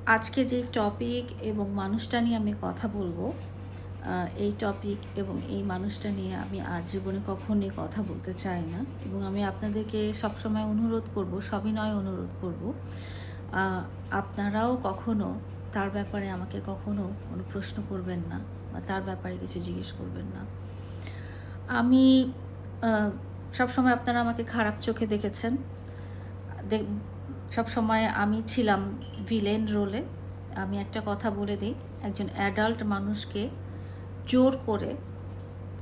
আজকে যে টপিক এবং মানুষটা নিয়ে আমি কথা বলবো, এই টপিক এবং এই মানুষটা নিয়ে আমি আর জীবনে কখনোই কথা বলতে চাই না। এবং আমি আপনাদেরকে সবসময় অনুরোধ করব, সবিনয় অনুরোধ করব, আপনারাও কখনো তার ব্যাপারে আমাকে কখনো কোনো প্রশ্ন করবেন না বা তার ব্যাপারে কিছু জিজ্ঞেস করবেন না। আমি সবসময় আপনারা আমাকে খারাপ চোখে দেখেছেন, সবসময় আমি ছিলাম ভিলেন রোলে। আমি একটা কথা বলে দিই, একজন অ্যাডাল্ট মানুষকে জোর করে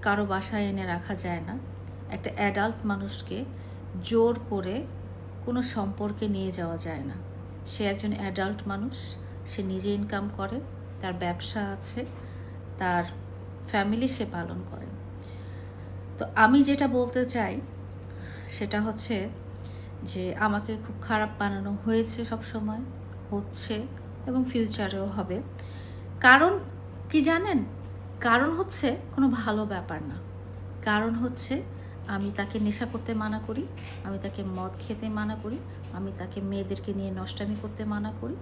কারো বাসায় এনে রাখা যায় না। একটা অ্যাডাল্ট মানুষকে জোর করে কোনো সম্পর্কে নিয়ে যাওয়া যায় না। সে একজন অ্যাডাল্ট মানুষ, সে নিজে ইনকাম করে, তার ব্যবসা আছে, তার ফ্যামিলি সে পালন করে। তো আমি যেটা বলতে চাই সেটা হচ্ছে যে আমাকে খুব খারাপ বানানো হয়েছে, সব সময় হচ্ছে এবং ফিউচারেও হবে। কারণ কি জানেন? কারণ হচ্ছে কোনো ভালো ব্যাপার না। কারণ হচ্ছে আমি তাকে নেশা করতে মানা করি, আমি তাকে মদ খেতে মানা করি, আমি তাকে মেয়েদেরকে নিয়ে নষ্টামি করতে মানা করি।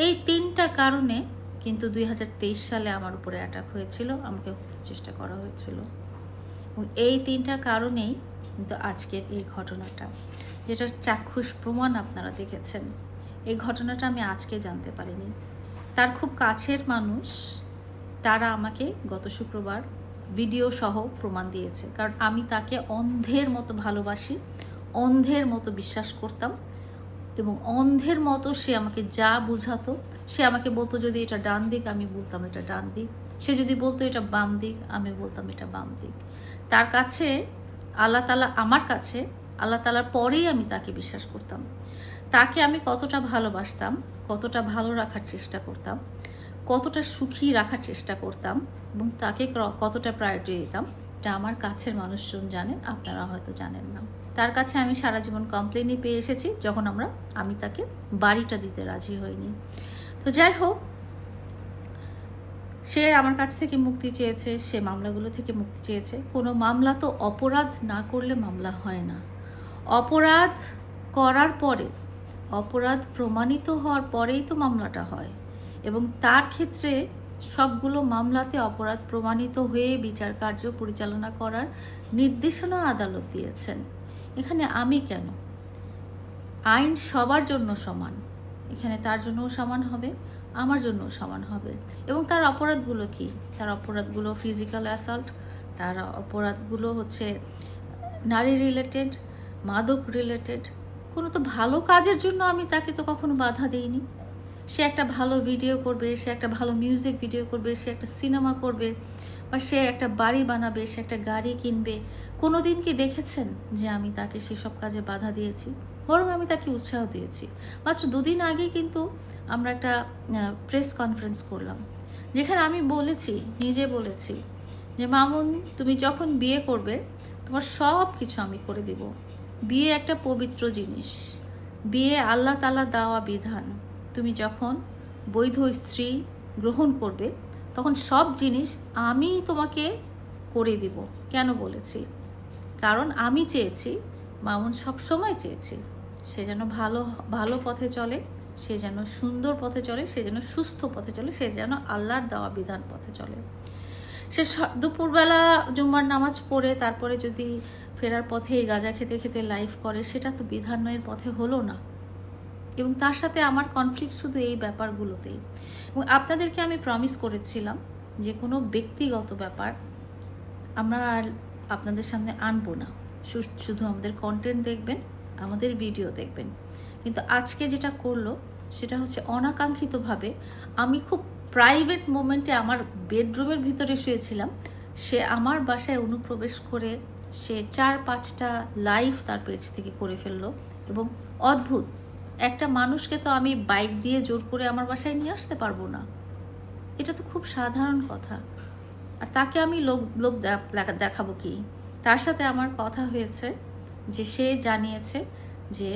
এই 3টা কারণে কিন্তু 2023 সালে আমার উপরে অ্যাটাক হয়েছিল, আমাকে চেষ্টা করা হয়েছিল। এবং এই 3টা কারণেই কিন্তু আজকের এই ঘটনাটা, যেটা চাক্ষুষ প্রমাণ আপনারা দেখেছেন, এই ঘটনাটা আমি আজকে জানতে পারিনি। তার খুব কাছের মানুষ তারা আমাকে গত শুক্রবার ভিডিও সহ প্রমাণ দিয়েছে। কারণ আমি তাকে অন্ধের মতো ভালোবাসি, অন্ধের মতো বিশ্বাস করতাম এবং অন্ধের মতো সে আমাকে যা বুঝাতো, সে আমাকে বলতো যদি এটা ডান দিক, আমি বলতাম এটা ডান দিক। সে যদি বলতো এটা বাম দিক, আমি বলতাম এটা বাম দিক। তার কাছে আল্লাহ তাআলা, আমার কাছে আল্লাহ তাআলার পরেই আমি তাকে বিশ্বাস করতাম। তাকে আমি কতটা ভালোবাসতাম, কতটা ভালো রাখার চেষ্টা করতাম, কতটা সুখী রাখার চেষ্টা করতাম এবং তাকে কতটা প্রায়োরিটি দিতাম, এটা আমার কাছের মানুষজন জানেন, আপনারা হয়তো জানেন না। তার কাছে আমি সারা জীবন কমপ্লেনই পেয়ে এসেছি যখন আমি তাকে বাড়িটা দিতে রাজি হইনি। তো যাই হোক, সে আমার কাছ থেকে মুক্তি চেয়েছে, সে মামলাগুলো থেকে মুক্তি চেয়েছে। কোনো মামলা তো অপরাধ না করলে মামলা হয় না। অপরাধ করার পরে, অপরাধ প্রমাণিত হওয়ার পরেই তো মামলাটা হয়। এবং তার ক্ষেত্রে সবগুলো মামলাতে অপরাধ প্রমাণিত হয়ে বিচার কার্য পরিচালনা করার নির্দেশনা আদালত দিয়েছেন। এখানে আমি কেন? আইন সবার জন্য সমান, এখানে তার জন্যও সমান হবে, আমার জন্যও সমান হবে। এবং তার অপরাধগুলো কি? তার অপরাধগুলো ফিজিক্যাল অ্যাসল্ট, তার অপরাধগুলো হচ্ছে নারী রিলেটেড, মাদক রিলেটেড। কোনো তো ভালো কাজের জন্য আমি তাকে তো কখনো বাধা দিইনি। সে একটা ভালো ভিডিও করবে, সে একটা ভালো মিউজিক ভিডিও করবে, সে একটা সিনেমা করবে, বা সে একটা বাড়ি বানাবে, সে একটা গাড়ি কিনবে। কোনো দিন কি দেখেছেন যে আমি তাকে সেসব কাজে বাধা দিয়েছি? বরং আমি তাকে উৎসাহ দিয়েছি। মাত্র 2 দিন আগে কিন্তু আমরা একটা প্রেস কনফারেন্স করলাম, যেখানে আমি বলেছি, নিজে বলেছি যে মামুন, তুমি যখন বিয়ে করবে তোমার সব কিছু আমি করে দিব। বিয়ে একটা পবিত্র জিনিস, বিয়ে আল্লাহ তাআলা দেওয়া বিধান। তুমি যখন বৈধ স্ত্রী গ্রহণ করবে তখন সব জিনিস আমি তোমাকে করে দিব। কেন বলেছি? কারণ আমি চেয়েছি, মামুন সবসময় চেয়েছি, সে যেন ভালো ভালো পথে চলে, সে যেন সুন্দর পথে চলে, সে যেন সুস্থ পথে চলে, সে যেন আল্লাহর দেওয়া বিধান পথে চলে। সে দুপুরবেলা জুম্মার নামাজ পড়ে তারপরে যদি ফেরার পথে গাঁজা খেতে খেতে লাইফ করে, সেটা তো বিধানের পথে হলো না। এবং তার সাথে আমার কনফ্লিক্ট শুধু এই ব্যাপারগুলোতেই। এবং আপনাদেরকে আমি প্রমিস করেছিলাম যে কোনো ব্যক্তিগত ব্যাপার আমরা আর আপনাদের সামনে আনবো না, শুধু আমাদের কন্টেন্ট দেখবেন, আমাদের ভিডিও দেখবেন। কিন্তু আজকে যেটা করলো সেটা হচ্ছে অনাকাঙ্ক্ষিতভাবে, আমি খুব প্রাইভেট মোমেন্টে আমার বেডরুমের ভিতরে শুয়েছিলাম, সে আমার বাসায় অনুপ্রবেশ করে সে 4-5টা লাইভ তার পেজ থেকে করে ফেললো। এবং অদ্ভুত, একটা মানুষকে তো আমি বাইক দিয়ে জোর করে আমার বাসায় নিয়ে আসতে পারবো না, এটা তো খুব সাধারণ কথা। আর তাকে আমি লোভ দেখাবো কি? তার সাথে আমার কথা হয়েছে যে সে জানিয়েছে যে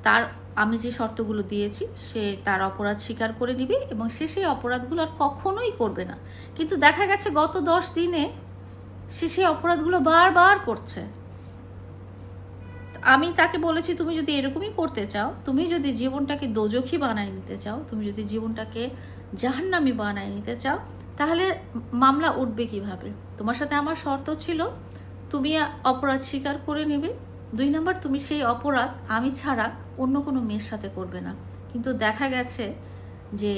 তার, আমি যে শর্তগুলো দিয়েছি সে তার অপরাধ স্বীকার করে নিবে এবং সে সেই অপরাধগুলো আর কখনোই করবে না। কিন্তু দেখা গেছে গত 10 দিনে সে সেই অপরাধগুলো বারবার করছে। আমি তাকে বলেছি তুমি যদি এরকমই করতে চাও, তুমি যদি জীবনটাকে দোজখী বানায় নিতে চাও, তুমি যদি জীবনটাকে জাহান্নামী বানায় নিতে চাও, তাহলে মামলা উঠবে কিভাবে? তোমার সাথে আমার শর্ত ছিল তুমি অপরাধ স্বীকার করে নেবে, 2 নম্বর তুমি সেই অপরাধ আমি ছাড়া অন্য কোনো মেয়ের সাথে করবে না। কিন্তু দেখা গেছে যে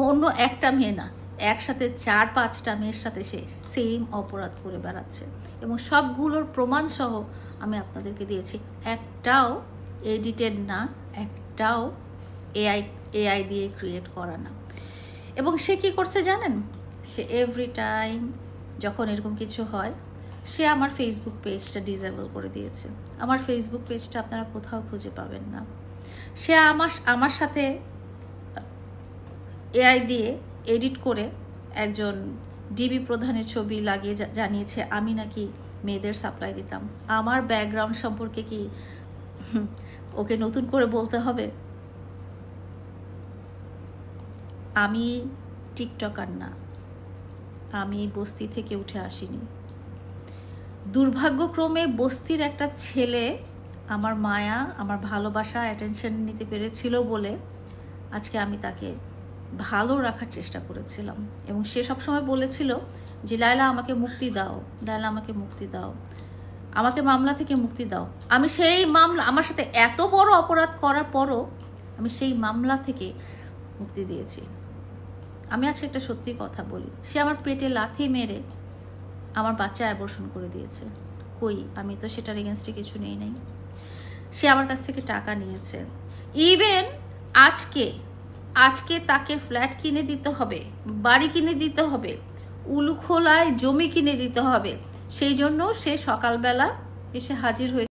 অন্য একটা মেয়ে না, একসাথে 4-5টা মেয়ের সাথে সে সেম অপরাধ করে বেড়াচ্ছে, এবং সবগুলোর প্রমাণ সহ আমি আপনাদেরকে দিয়েছি। একটাও এডিটেড না, একটাও এআই দিয়ে ক্রিয়েট করা না। এবং সে কি করছে জানেন? সে এভরি টাইম যখন এরকম কিছু হয়, সে আমার ফেসবুক পেজটা ডিসেবল করে দিয়েছে। আমার ফেসবুক পেজটা আপনারা কোথাও খুঁজে পাবেন না। সে আমার সাথে এআই দিয়ে এডিট করে একজন ডিবি প্রধানের ছবি লাগিয়ে জানিয়েছে আমি নাকি মেয়েদের সাপ্লাই দিতাম। আমার ব্যাকগ্রাউন্ড সম্পর্কে কি ওকে নতুন করে বলতে হবে? আমি টিকটকার না, আমি বস্তি থেকে উঠে আসিনি। দুর্ভাগ্যক্রমে বস্তির একটা ছেলে আমার মায়া, আমার ভালোবাসা, অ্যাটেনশন নিতে পেরেছিল বলে আজকে আমি তাকে ভালো রাখার চেষ্টা করেছিলাম। এবং সে সবসময় বলেছিল যে লায়লা আমাকে মুক্তি দাও, লায়লা আমাকে মুক্তি দাও, আমাকে মামলা থেকে মুক্তি দাও। আমি সেই মামলা, আমার সাথে এত বড় অপরাধ করার পরও আমি সেই মামলা থেকে মুক্তি দিয়েছি। আমি আজকে একটা সত্যি কথা বলি, সে আমার পেটে লাথি মেরে আমার বাচ্চা অ্যাবর্শন করে দিয়েছে। কই, আমি তো সেটার এগেনস্টে কিছু নেই নাই। সে আমার কাছ থেকে টাকা নিয়েছে। ইভেন আজকে তাকে ফ্ল্যাট কিনে দিতে হবে, বাড়ি কিনে দিতে হবে, উলুখোলায় জমি কিনে দিতে হবে। সেই জন্য সে সকালবেলা এসে হাজির হয়েছে।